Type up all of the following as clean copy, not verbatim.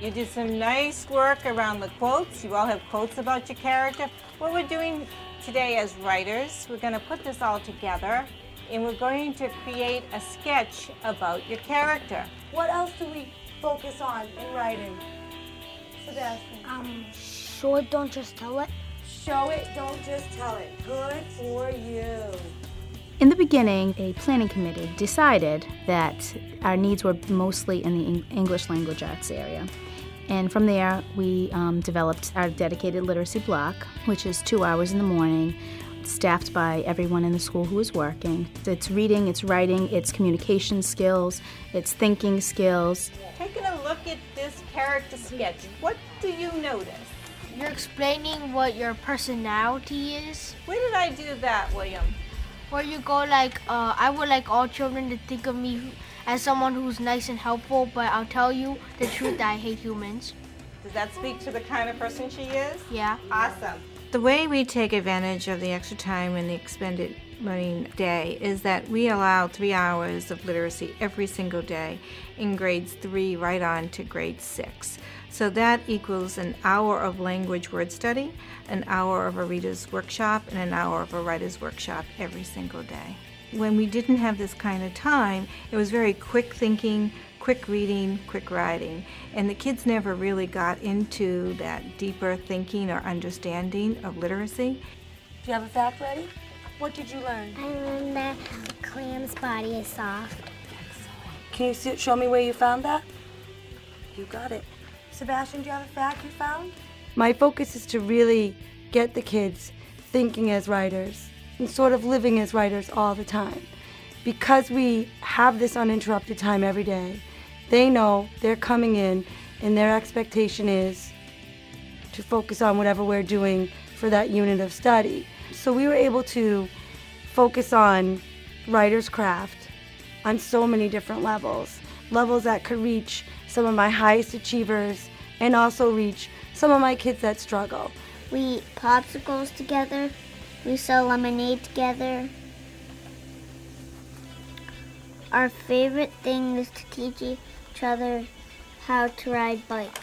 You did some nice work around the quotes. You all have quotes about your character. What we're doing today as writers, we're going to put this all together and we're going to create a sketch about your character. What else do we focus on in writing? Sebastian? Show it, don't just tell it. Show it, don't just tell it. Good for you. In the beginning, a planning committee decided that our needs were mostly in the English language arts area. And from there, we developed our dedicated literacy block, which is 2 hours in the morning, staffed by everyone in the school who is working. It's reading, it's writing, it's communication skills, it's thinking skills. Taking a look at this character sketch, what do you notice? You're explaining what your personality is. Where did I do that, William? Where you go like, I would like all children to think of me as someone who's nice and helpful, but I'll tell you the truth that I hate humans. Does that speak to the kind of person she is? Yeah. Awesome. The way we take advantage of the extra time in the expended learning day is that we allow 3 hours of literacy every single day in grades 3 right on to grade 6. So that equals an hour of language word study, an hour of a reader's workshop, and an hour of a writer's workshop every single day. When we didn't have this kind of time, it was very quick thinking, quick reading, quick writing, and the kids never really got into that deeper thinking or understanding of literacy. Do you have a fact ready? What did you learn? I learned that a clam's body is soft. Can you show me where you found that? You got it. Sebastian, do you have a fact you found? My focus is to really get the kids thinking as writers and sort of living as writers all the time. Because we have this uninterrupted time every day, they know they're coming in and their expectation is to focus on whatever we're doing for that unit of study. So we were able to focus on writer's craft on so many different levels that could reach some of my highest achievers and also reach some of my kids that struggle. We eat popsicles together. We sell lemonade together. Our favorite thing is to teach each other how to ride bike.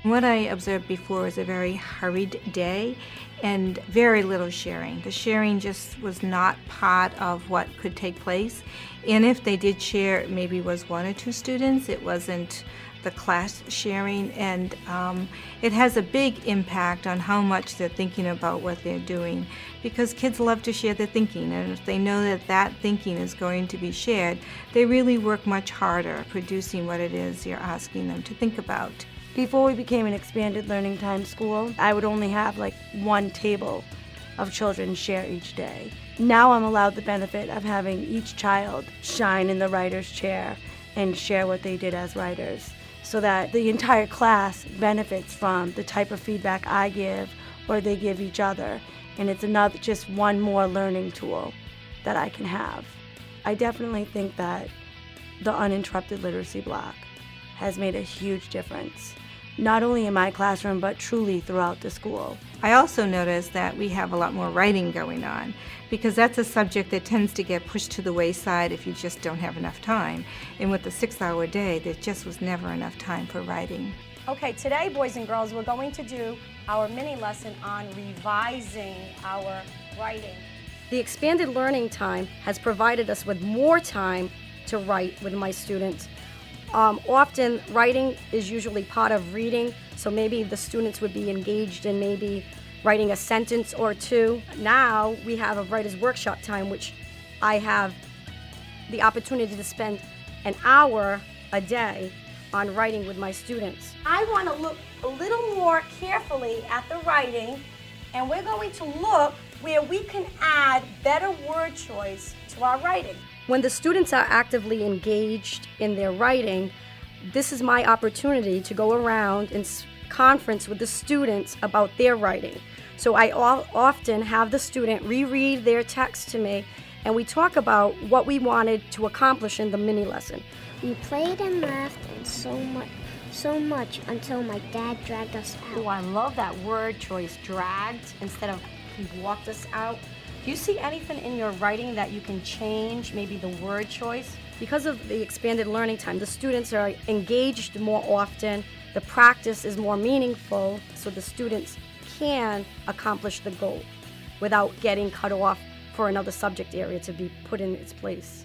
What I observed before was a very hurried day and very little sharing. The sharing just was not part of what could take place. And if they did share, it maybe was 1 or 2 students. It wasn't the class sharing, and it has a big impact on how much they're thinking about what they're doing, because kids love to share their thinking, and if they know that that thinking is going to be shared, they really work much harder producing what it is you're asking them to think about. Before we became an expanded learning time school, I would only have like 1 table of children share each day. Now I'm allowed the benefit of having each child shine in the writer's chair and share what they did as writers, so that the entire class benefits from the type of feedback I give or they give each other. And it's just one more learning tool that I can have. I definitely think that the uninterrupted literacy block has made a huge difference, not only in my classroom, but truly throughout the school. I also noticed that we have a lot more writing going on, because that's a subject that tends to get pushed to the wayside if you just don't have enough time. And with the 6-hour day, there just was never enough time for writing. Okay, today, boys and girls, we're going to do our mini lesson on revising our writing. The expanded learning time has provided us with more time to write with my students. Often writing is usually part of reading, so maybe the students would be engaged in maybe writing a sentence or 2. Now we have a writer's workshop time, which I have the opportunity to spend an hour a day on writing with my students. I want to look a little more carefully at the writing, and we're going to look where we can add better word choice to our writing. When the students are actively engaged in their writing, this is my opportunity to go around and conference with the students about their writing. So I often have the student reread their text to me, and we talk about what we wanted to accomplish in the mini lesson. We played and laughed and so much until my dad dragged us out. Oh, I love that word choice, dragged instead of he walked us out. Do you see anything in your writing that you can change, maybe the word choice? Because of the expanded learning time, the students are engaged more often, the practice is more meaningful, so the students can accomplish the goal without getting cut off for another subject area to be put in its place.